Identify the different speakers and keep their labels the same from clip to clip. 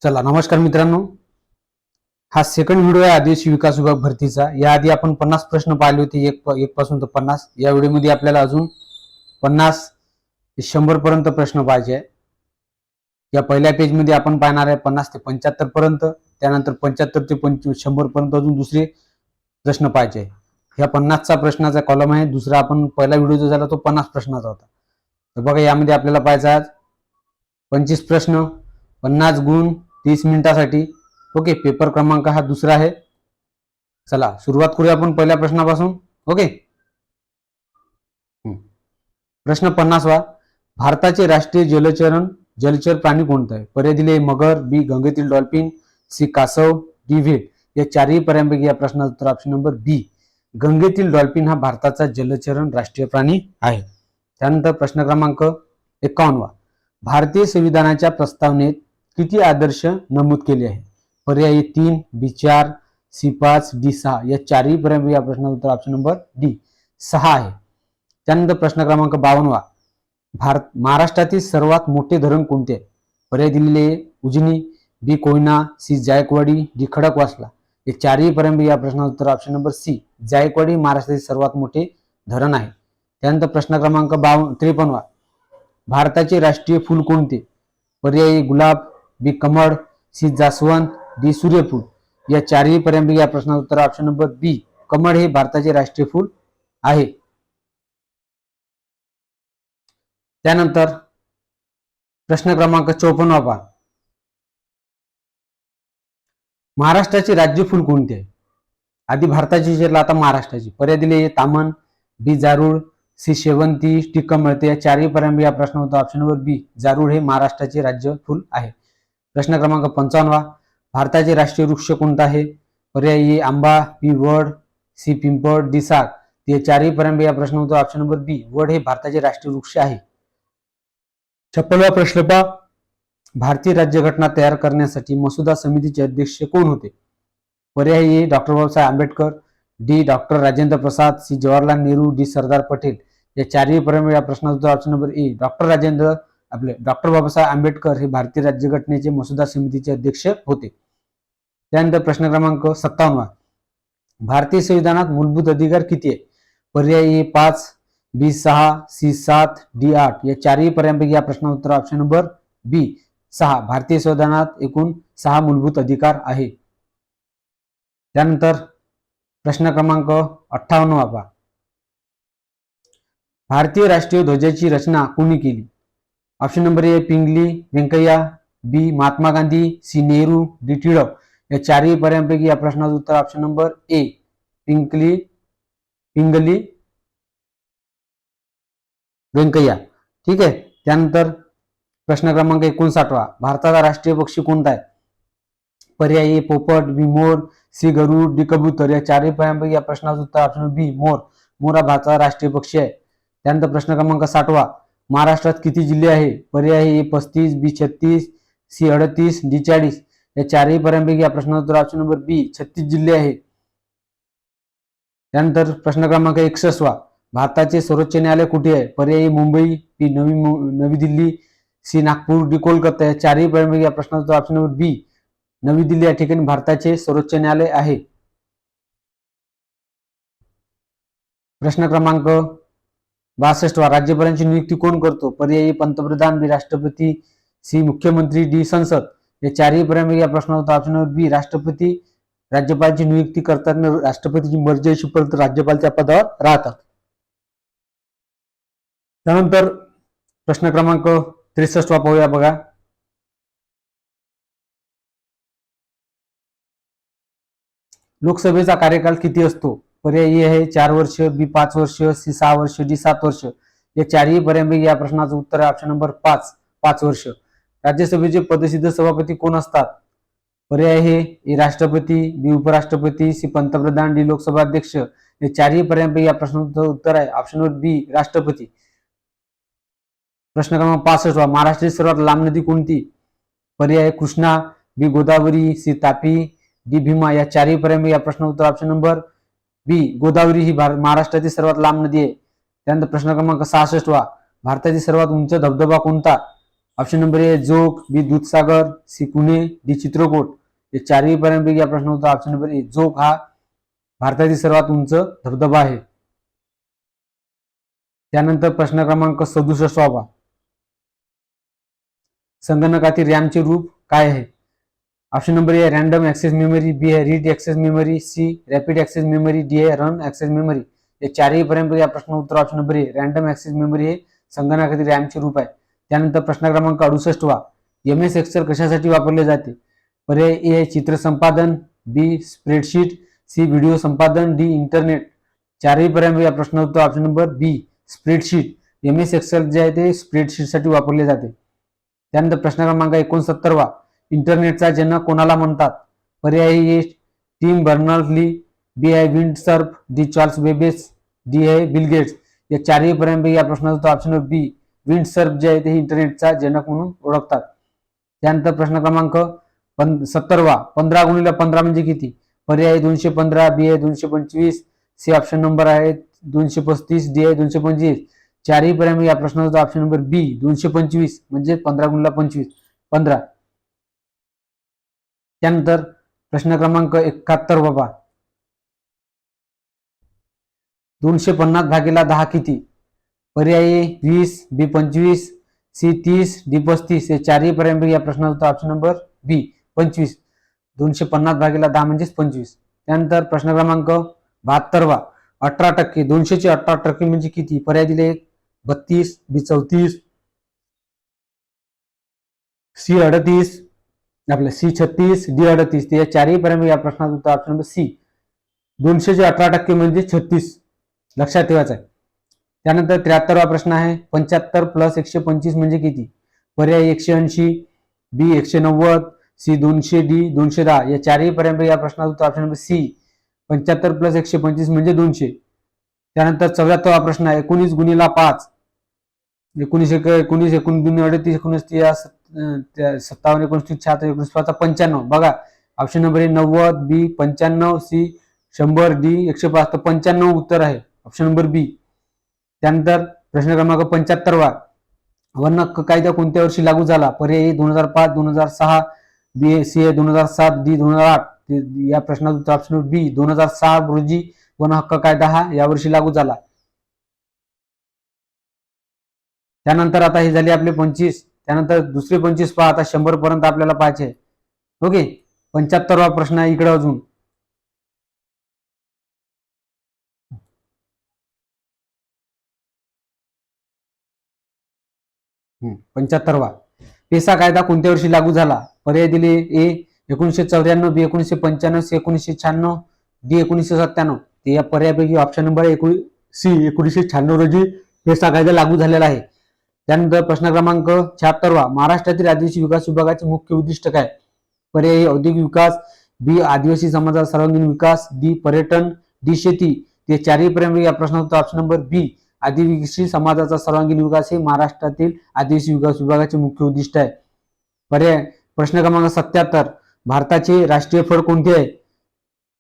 Speaker 1: चला नमस्कार मित्रांनो, हा सेकंड व्हिडिओ आहे आदिवासी विकास विभाग भरतीचा। याआधी आपण 50 प्रश्न पाहिले होते, एक पासून तर 50। या व्हिडिओमध्ये आपल्याला अजून 50 ते 100 पर्यंत प्रश्न पाहिजे आहे। या पहिल्या पेज मध्ये आपण पाहणार आहे 50 ते 75 पर्यंत, त्यानंतर 75 ते 100 पर्यंत अजून दुसरे प्रश्न पाहिजे। ह्या 50 चा प्रश्नाचा कॉलम आहे। दुसरा आपण पहिला व्हिडिओ जो झाला तो 50 प्रश्नाचा होता। तर बघा, यामध्ये आपल्याला पाहायचा आहे 25 प्रश्न, 50 गुण 30 मिनिटासाठी। ओके, पेपर क्रमांक हा दुसरा आहे। चला सुरुवात करूया आपण पहिल्या प्रश्नापासून। ओके, प्रश्न 50वा, भारताचे राष्ट्रीय जलचर प्राणी कोणता आहे? पर्याय दिले मगर, बी गंगेतील डॉल्फिन, सी कासव, डी व्हेल। या चारही पर्यायांपैकी या प्रश्नाचं उत्तर ऑप्शन नंबर बी, गंगेतील डॉल्फिन हा भारताचा जलचरण राष्ट्रीय प्राणी आहे। त्यानंतर प्रश्न क्रमांक 51वा, भारतीय संविधानाच्या प्रस्तावनेत किती आदर्श नमूद केले आहे? पर्याय 3, बी 4, सी 5, डी 6। या चारही पर्यायांपैकी या प्रश्नाचं उत्तर ऑप्शन नंबर डी 6 आहे। त्यानंतर प्रश्न क्रमांक 52वा, महाराष्ट्रातील सर्वात मोठे धरण कोणते आहे? पर्याय दिलेले उजनी, बी कोयना, सी जायकवाडी, डी खडकवासला। हे चारही पर्यायांपैकी या प्रश्नाचं उत्तर ऑप्शन नंबर सी, जायकवाडी महाराष्ट्रातील सर्वात मोठे धरण आहे। त्यानंतर प्रश्न क्रमांक 53वा, भारताचे राष्ट्रीय फूल कोणते? पर्याय गुलाब, बी कमळ, सी जास्वंद, डी सूर्यफूल। या चारही पर्यायांपैकी या प्रश्नाचं उत्तर ऑप्शन नंबर बी, कमळ हे भारताचे राष्ट्रीय फूल आहे। त्यानंतर प्रश्न क्रमांक 54वा पहा, महाराष्ट्राचे राज्य फूल कोणते आहे? आधी भारताची विचारला, आता महाराष्ट्राची। पर्याय दिले तामन, बी जारूळ, सी शेवंती, डी कमळ। या चारही पर्यायांपैकी या प्रश्न होता ऑप्शन नंबर बी, जारूळ हे महाराष्ट्राचे राज्य फूल आहे। प्रश्न क्रमांक 55वा, भारताचे राष्ट्रीय वृक्ष कोणता आहे? पर्याय ए आंबा, बी वड, सी पिंपळ, डी साग। या चारही पर्यायांपैकी या प्रश्न होता ऑप्शन नंबर बी, वड हे भारताचे राष्ट्रीय वृक्ष आहे। 56वा प्रश्न पहा, भारतीय राज्यघटना तयार करण्यासाठी मसुदा समितीचे अध्यक्ष कोण होते? पर्याय A doctor Babasaheb Ambedkar, D doctor Rajendra Prasad, C Jawaharlal Nehru, D Sardar Patel. या चारही पर्यायांपैकी या प्रश्नाचं उत्तर option number A, doctor Babasaheb Ambedkar हे भारतीय राज्यघटनेचे मसुदा समितीचे अध्यक्ष होते। त्यानंतर प्रश्न क्रमांक 57वा, भारतीय संविधानात मूलभूत अधिकार किती आहे? पर्याय ए 5, बी 6, सी 7, डी 8। या चारही पर्यायांपैकी या प्रश्नाचं उत्तर ऑप्शन नंबर बी 6, भारतीय संविधानात एकूण 6 मूलभूत अधिकार आहे। त्यानंतर प्रश्न क्रमांक 58वा पहा, भारतीय राष्ट्रीय ध्वजाची रचना कोणी केली? Option number A Pingali Venkayya, B Mahatma Gandhi, C Nehru, D Tilak. या चारही पर्यायांपैकी या प्रश्नाचं उत्तर option number A, Pingali Venkayya. ठीक आहे। त्यानंतर प्रश्न क्रमांक 59वा, भारताचा राष्ट्रीय पक्षी कोणता आहे? पर्याय ए पोपट, be more, C Garud, D कबूतर। या चारही पर्यायांपैकी या प्रश्नाचं उत्तर ऑप्शन बी, मोर। मोर हा भारताचा राष्ट्रीय पक्षी आहे। त्यानंतर प्रश्न क्रमांक 60वा, महाराष्ट्रात किती जिल्हे आहे? पर्याय ए 35, बी 36, सी 38, डी 40। या चारही पर्यायांपैकी या प्रश्नाचं उत्तर ऑप्शन नंबर बी, 36 जिल्हे आहे। त्यानंतर प्रश्न क्रमांक 61वा, भारताचे सर्वोच्च न्यायालय कुठे आहे? पर्याय मुंबई, बी नवी दिल्ली, सी नागपूर, डी कोलकाता। या चारही पर्यायांपैकी या प्रश्नाचं उत्तर ऑप्शन नंबर बी, नवी दिल्ली या ठिकाणी भारताचे सर्वोच्च न्यायालय आहे। प्रश्न क्रमांक 62वा, राज्यपालांची नियुक्ती कोण करतो? पर्याय पंतप्रधान, बी राष्ट्रपती, सी मुख्यमंत्री, डी संसद। या चारही पर्यायांपैकी या प्रश्नाचं उत्तर ऑप्शन नंबर बी, राष्ट्रपती राज्यपालांची नियुक्ती करताना राष्ट्रपतीची मर्जी असेपर्यंत राज्यपाल त्या पदावर राहतात। त्यानंतर प्रश्न क्रमांक 63वा पाहूया बघा, लोकसभेचा कार्यकाल किती असतो? पर्याय ए आहे 4 वर्ष, बी 5 वर्ष, सी 6 वर्ष, डी 7 वर्ष। या चारही पर्यायांपैकी या प्रश्नाचं उत्तर आहे ऑप्शन नंबर 5 वर्ष। राज्यसभेचे पदसिद्ध सभापती कोण असतात? पर्याय ए राष्ट्रपती, बी उपराष्ट्रपती, सी पंतप्रधान, डी लोकसभा अध्यक्ष। या चारही पर्यायांपैकी या प्रश्नाचं उत्तर आहे ऑप्शन नंबर बी, राष्ट्रपती। प्रश्न क्रमांक 65वा, महाराष्ट्राची सर्वात लांब नदी कोणती? पर्याय कृष्णा, बी गोदावरी, सी तापी, डी भीमा। या चारही पर्यायांपैकी या प्रश्नाचं उत्तर ऑप्शन नंबर बी, गोदावरी ही महाराष्ट्रातील सर्वात लांब नदी आहे। त्यानंतर प्रश्न क्रमांक 66वा, भारतातील सर्वात उंच धबधबा कोणता? Option number A Jog, B Dudhsagar, C Pune, D Chitrakoot. हे चारही पर्यंतपैकी या प्रश्न होता ऑप्शन नंबर ए जोग हा भारतातील सर्वात उंच धबधबा आहे. त्यानंतर प्रश्न क्रमांक 67. संगणकातील रॅमचे रूप काय आहे? Option number A random access memory, B आहे read access memory, C rapid access memory, D आहे रन ऍक्सेस मेमरी. या चारही पर्यंत या प्रश्न उत्तर option number A random access memory हे संगणकातील रॅमचे रूप आहे. त्यानंतर प्रश्न क्रमांक 68. MS एक्सेल कशासाठी वापरले जाते? पर्याय ए चित्र संपादन, बी स्प्रेडशीट, सी व्हिडिओ संपादन, डी इंटरनेट. चारही पर्यंत या प्रश्न उत्तर ऑप्शन नंबर बी स्प्रेडशीट. MS एक्सेल जे आहे ते स्प्रेडशीटसाठी वापरले जाते. त्यानंतर प्रश्न क्रमांक 69. इंटरनेटचा जनक कोणाला म्हणतात? पर्याय ए टिम बर्नर्स-ली, बी आहे Windsurf, D Charles Babbage, D आहे बिल गेट्स. या चारही पर्यंत या प्रश्नाचा ऑप्शन बी विंडसर्फ जे आहे ते इंटरनेटचा जनक म्हणून ओळखतात. त्यानंतर प्रश्न क्रमांक 70. 15 × 15 म्हणजे किती? पर्याय 215, बी आहे 225, सी ऑप्शन नंबर आहे 235, डी आहे 225. चारही पर्यंत या प्रश्नाचा ऑप्शन नंबर बी 225 म्हणजे 15 × 25 15. त्यानंतर प्रश्न क्रमांक 71. बाबा 250 भागीला 10 किती? पर्याय ए 20, बी 25, सी 30, डी 35. हे चारही पर्यंत या प्रश्नाचा ऑप्शन नंबर बी 25. 250 भागीला 10 म्हणजेच 25. त्यानंतर प्रश्न क्रमांक 72. 18%. 200चे 18% म्हणजे किती? पर्याय दिले 32, बी 34, सी 38, आपलं सी 36, डी 38. या चारही पर्यंत या प्रश्नाचं उत्तर ऑप्शन नंबर सी 200चे 18% म्हणजे 36. लक्षात ठेवायचं आहे. त्यानंतर 73वा प्रश्न आहे 75 + 125 म्हणजे किती? पर्याय 180, बी 190, सी 200, डी 210. या चारही पर्यंत या प्रश्नाचं उत्तर ऑप्शन नंबर सी 75 + 125 म्हणजे 200. त्यानंतर 74वा प्रश्न आहे 19 × 5. 19 × 1 19, 19 × 38, 19 57, 29, 76, 19, 95. बघा option number A 90, B 95, C 100, D 105. तर 95 उत्तर आहे ऑप्शन नंबर बी. त्यानंतर प्रश्न क्रमांक 75. वन हक्क कायदा कोणत्या वर्षी लागू झाला? पर्याय 2005, 2006, बी सी 2007, डी 2008. या प्रश्नाचं उत्तर ऑप्शन बी 2006 रोजी वन हक्क कायदा हा यावर्षी लागू झाला. त्यानंतर आता हे झाले आपले 25. त्यानंतर दुसरे 25 पहा. आता 100 पर्यंत आपल्याला पाहायचे आहे. ओके 75वा प्रश्न आहे इकडे अजून 75वा पेसा कायदा कोणत्या वर्षी लागू झाला? पर्याय दिले ए 1994, बी 1995, सी 1996, डी 1997. ते या पर्यायापैकी ऑप्शन नंबर सी 1996 रोजी पेसा कायदा लागू झालेला आहे. त्यानंतर प्रश्न क्रमांक 76. महाराष्ट्रातील आदिवासी विकास विभागाचे मुख्य उद्दिष्ट काय? पर्याय औद्योगिक विकास, बी आदिवासी समाजाचा सर्वांगीण विकास, डी पर्यटन, डी शेती. ते चारही पर्यंत या प्रश्नाचं ऑप्शन नंबर बी आदिवासी समाजाचा सर्वांगीण विकास हे महाराष्ट्रातील आदिवासी विकास विभागाचे मुख्य उद्दिष्ट आहे. पर्याय प्रश्न क्रमांक 77. भारताचे राष्ट्रीय फळ कोणते आहे?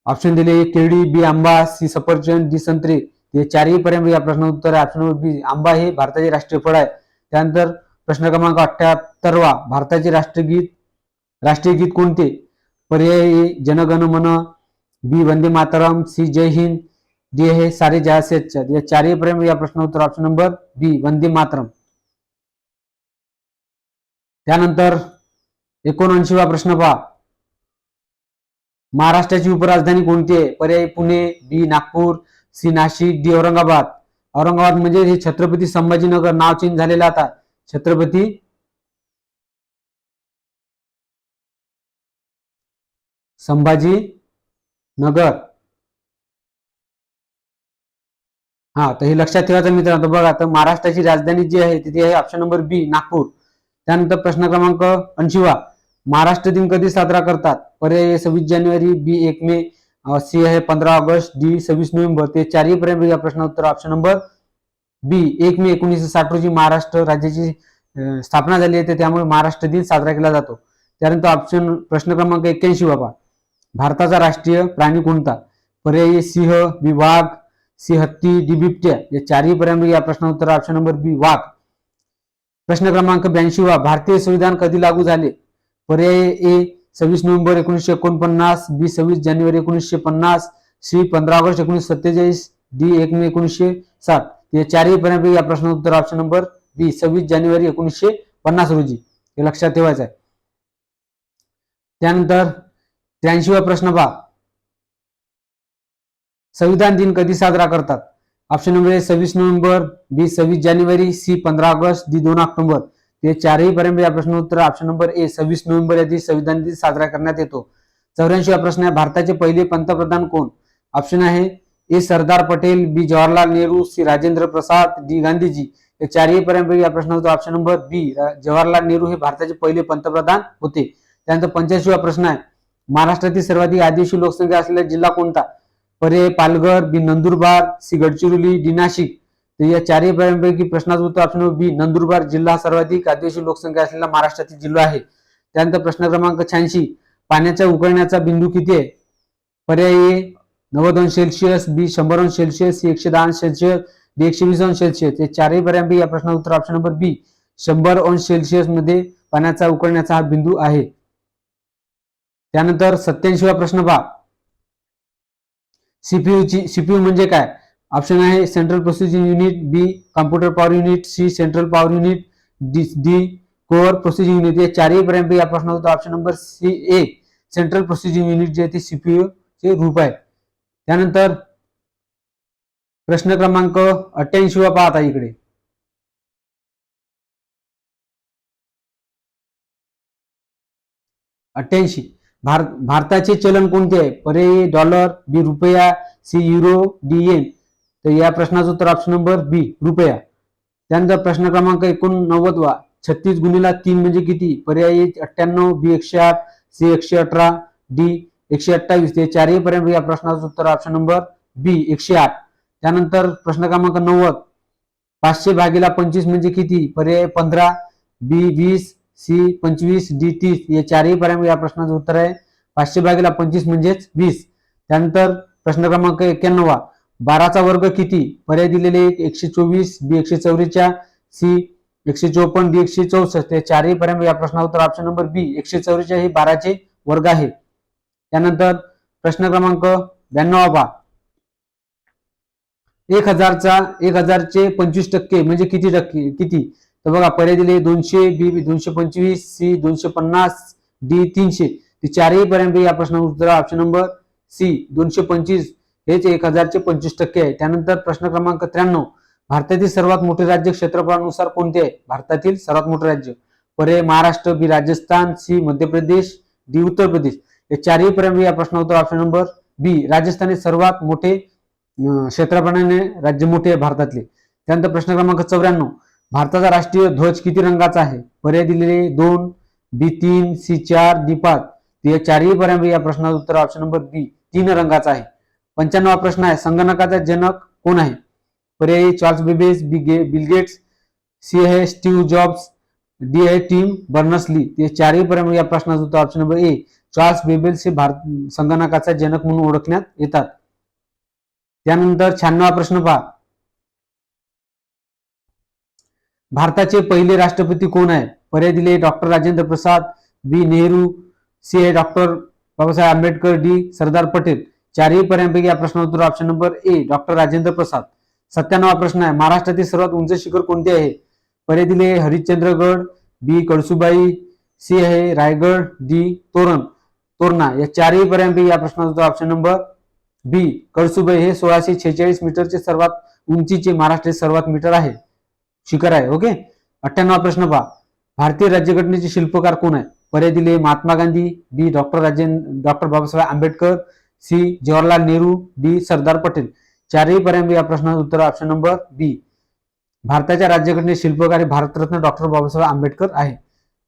Speaker 1: ऑप्शन दिले केळी, बी आंबा, सी सफरचंद, डी संत्रे. हे चारही पर्यंत या प्रश्नाचं उत्तर आहे ऑप्शन नंबर बी आंबा हे भारताचे राष्ट्रीय फळ आहे. त्यानंतर प्रश्न क्रमांक 78. भारताचे राष्ट्रीय गीत कोणते? पर्याय ए जनगण मन, बी वंदे मातरम, सी जय हिंद, डी हे सारे जहां से अच्छा. या चारही पर्यंत या प्रश्न उत्तर ऑप्शन नंबर बी वंदे मातरम. त्यानंतर 79वा प्रश्न पहा. महाराष्ट्राची उपराजधानी कोणती आहे? पर्याय पुणे, बी नागपूर, सी नाशिक, डी औरंगाबाद. औरंगाबाद म्हणजे हे छत्रपती संभाजीनगर नाव चेंज झालेलं आता छत्रपती संभाजीनगर. हा तर हे लक्षात ठेवायचं मित्रांनो. बघा तर महाराष्ट्राची राजधानी जी आहे ती आहे ऑप्शन नंबर बी नागपूर. त्यानंतर प्रश्न क्रमांक 80. महाराष्ट्र दिन कधी साजरा करतात? पर्याय 26 जानेवारी, बी 1 मे, सी आहे 15 ऑगस्ट, डी 26 नोव्हेंबर. ते चारही पर्यंत या प्रश्न उत्तर ऑप्शन नंबर बी 1 मे 1960 रोजी महाराष्ट्र राज्याची स्थापना झाली आहे त्यामुळे महाराष्ट्र दिन साजरा केला जातो. त्यानंतर ऑप्शन प्रश्न क्रमांक 81. बाबा भारताचा राष्ट्रीय प्राणी कोणता? पर्याय सिंह, बी वाघ, सी हत्ती, डी बिबट्या. या चारही पर्यंत या प्रश्न उत्तर ऑप्शन नंबर बी वाघ. प्रश्न क्रमांक 82 भारतीय संविधान कधी लागू झाले? पर्याय ए 26 नोव्हेंबर 1949, बी 26 जानेवारी 1950, सी 15 ऑगस्ट 1947, डी 1 मे 1960. या चारही पर्यायांपैकी या प्रश्नाचं उत्तर ऑप्शन नंबर बी 26 जानेवारी 1950 रोजी. हे लक्षात ठेवायचं आहे. त्यानंतर 83वा प्रश्न पहा, संविधान दिन कधी साजरा करतात? Option number A 26 November, B 26 जानेवारी, सी 15 ऑगस्ट, डी 2 ऑक्टोबर. ते चारही पर्यंत या प्रश्न उत्तर ऑप्शन नंबर ए 26 नोव्हेंबर या दिवशी संविधान दिन साजरा करण्यात येतो. 84वा प्रश्न आहे, भारताचे पहिले पंतप्रधान कोण? ऑप्शन आहे ए सरदार पटेल, बी जवाहरलाल नेहरू, सी राजेंद्र प्रसाद, डी गांधीजी. या चारही पर्यंत या प्रश्नाचा ऑप्शन नंबर बी जवाहरलाल नेहरू हे भारताचे पहिले पंतप्रधान होते. त्यानंतर 85वा प्रश्न आहे, महाराष्ट्रातील सर्वाधिक आदिवासी लोकसंख्या असलेला जिल्हा कोणता? पर्याय पालघर, बी नंदुरबार, सी गडचिरोली, डी नाशिक. तर या चारही पर्यायांपैकी प्रश्नाचं उत्तर ऑप्शन नंबर बी नंदुरबार जिल्हा सर्वाधिक आदिवासी लोकसंख्या असलेला महाराष्ट्रातील जिल्हा आहे. त्यानंतर प्रश्न क्रमांक 86, पाण्याच्या उकळण्याचा बिंदू किती आहे? पर्याय ए 90 अंश सेल्सिअस, बी 100 अंश सेल्सिअस, सी 110 अंश सेल्सिअस, डी 120 अंश सेल्सिअस. हे चारही पर्यायांपैकी या प्रश्नाचं उत्तर ऑप्शन नंबर बी 100 अंश सेल्सिअस मध्ये पाण्याचा उकळण्याचा हा बिंदू आहे. त्यानंतर 87वा प्रश्न पहा, सीपीयू म्हणजे काय? ऑप्शन आहे central processing unit, B computer power unit, C central power unit, D core processing unit. या चारही पर्यंत या प्रश्नाचा option number C A central processing unit जे ते सीपीयू चे रूप आहे. त्यानंतर प्रश्न क्रमांक 88 पाहता इकडे, भारताचे चलन कोणते आहे? पर्याय डॉलर, बी रुपया, सी युरो, डी येन. तर या प्रश्नाचं उत्तर ऑप्शन नंबर बी रुपया. त्यानंतर प्रश्न क्रमांक 89, 36 गुणिले 3 म्हणजे किती? पर्याय 98, बी 108, सी 118, डी 128. ते चारही पर्यंत या प्रश्नाचं उत्तर ऑप्शन नंबर बी 108. त्यानंतर प्रश्न क्रमांक 90, 500 भागीला 25 म्हणजे किती? पर्याय 15, बी 20, सी 25, डी 30. या चारही पर्यंत या प्रश्नाचं उत्तर आहे 500 भागीला 25 म्हणजेच 20. त्यानंतर प्रश्न क्रमांक 91, 12चा वर्ग किती? पर्याय दिलेले 124, बी 144, सी 154, डी 164. ते चारही पर्यंत या प्रश्नाचं उत्तर ऑप्शन नंबर बी 144 हे 12चे वर्ग आहे. त्यानंतर प्रश्न क्रमांक 92 पहा, 1000चे 25% म्हणजे किती टक्के? किती? तर बघा पर्याय दिले 200, बी 225, सी 250, डी 300. ते चारही पर्यंत या प्रश्नाचं उत्तर ऑप्शन नंबर सी 225 हेच 1000चे 25% आहे. त्यानंतर प्रश्न क्रमांक 93, भारतातील सर्वात मोठे राज्य क्षेत्रफळानुसार कोणते आहे? भारतातील सर्वात मोठे राज्य पर्याय महाराष्ट्र, बी राजस्थान, सी मध्य प्रदेश, डी उत्तर प्रदेश. या चारही पर्यंत या प्रश्नाचं उत्तर ऑप्शन नंबर बी राजस्थान हे सर्वात मोठे क्षेत्रफळाने राज्य मोठे आहे भारतातले. त्यानंतर प्रश्न क्रमांक 94, भारताचा राष्ट्रीय ध्वज किती रंगाचा आहे? पर्याय दिलेले 2, बी 3, सी 4, डी 5. या चारही पर्यंत या प्रश्नाचं उत्तर ऑप्शन नंबर बी 3 रंगाचा आहे. 95वा प्रश्न आहे, संगणकाचा जनक कोण आहे? पर्याय चार्ल्स बेबेज, बी बिल गेट्स, सी आहे स्टीव्ह जॉब्स, डी आहे टिम बर्नर्स-ली. ते चारही पर्यंत या प्रश्नाचं उत्तर option number A Charles Babbage हे संगणकाचा जनक म्हणून ओळखण्यात येतात. त्यानंतर 96वा प्रश्न पहा, भारताचे पहिले राष्ट्रपती कोण आहे? पर्याय दिले doctor Rajendra Prasad, B Nehru, C आहे डॉक्टर बाबासाहेब आंबेडकर, डी सरदार पटेल. चारही पर्यंतपैकी या प्रश्नाचं उत्तर option number A doctor Rajendra Prasad. 97वा प्रश्न आहे, महाराष्ट्रातील सर्वात उंच शिखर कोणते आहे? पर्याय दिले हरिश्चंद्रगड, बी कळसुबाई, सी आहे रायगड, डी तोरणा. या चारही पर्यंतपैकी या प्रश्नाचं उत्तर ऑप्शन नंबर बी कळसुबाई हे 1646 मीटरचे सर्वात उंचीचे महाराष्ट्राचे सर्वात मीटर आहे शिखर आहे. ओके. 98वा प्रश्न पहा, भारतीय राज्यघटनेचे शिल्पकार कोण आहे? पर्याय दिले Mahatma Gandhi, B doctor Babasaheb Ambedkar, C Jawaharlal Nehru, D Sardar Patel. चारही पर्यंत या प्रश्नाचं उत्तर ऑप्शन नंबर बी भारताच्या राज्यघटनेचे शिल्पकार भारतरत्न डॉक्टर बाबासाहेब आंबेडकर आहे.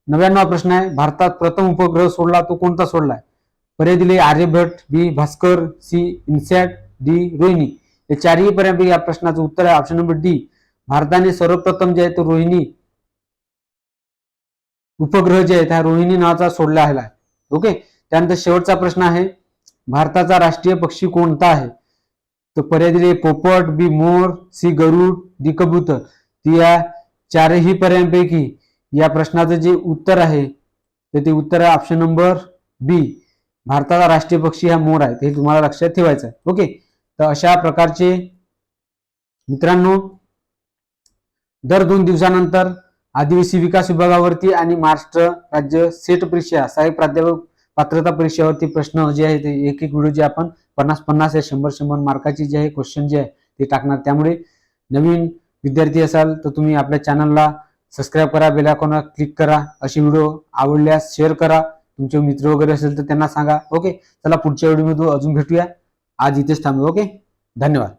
Speaker 1: 99वा प्रश्न आहे, भारतात प्रथम उपग्रह सोडला तो कोणता सोडलाय? पर्याय दिले Aryabhata, B Bhaskara, C INSAT, D Rohini. या चारही पर्यंत या प्रश्नाचं उत्तर आहे ऑप्शन नंबर डी भारताने सर्वप्रथम जे आहे तो रोहिणी उपग्रह जे आहे हा रोहिणी नावाचा सोडला आहे. ओके. त्यानंतर शेवटचा प्रश्न आहे, भारताचा राष्ट्रीय पक्षी कोणता आहे? तर पर्याय दिले पोपट, be more, C Garud, D कबूतर. या चारही पर्यायांपैकी या प्रश्नाचं जे उत्तर आहे तर ते उत्तर आहे ऑप्शन नंबर बी. भारताचा राष्ट्रीय पक्षी हा मोर आहे. हे तुम्हाला लक्षात ठेवायचं आहे. ओके, तर अशा प्रकारचे मित्रांनो दर 2 दिवसानंतर आदिवासी विकास विभागावरती आणि महाराष्ट्र राज्य सेट परीक्षा सहाय्यक प्राध्यापक पात्रता परीक्षेवरती प्रश्न जे आहे ते एक एक व्हिडिओ जे आपण 50-50 या 100-100 मार्काची जे आहे क्वेश्चन जे आहे ते टाकणार. त्यामुळे नवीन विद्यार्थी असाल तर तुम्ही आपल्या चॅनलला सबस्क्राईब करा, बेल आयकॉनला क्लिक करा. असे व्हिडिओ आवडल्यास शेअर करा. तुमचे मित्र वगैरे असेल तर त्यांना सांगा. ओके, चला पुढच्या व्हिडिओमध्ये अजून भेटूया. आज इथेच थांबू. ओके, धन्यवाद.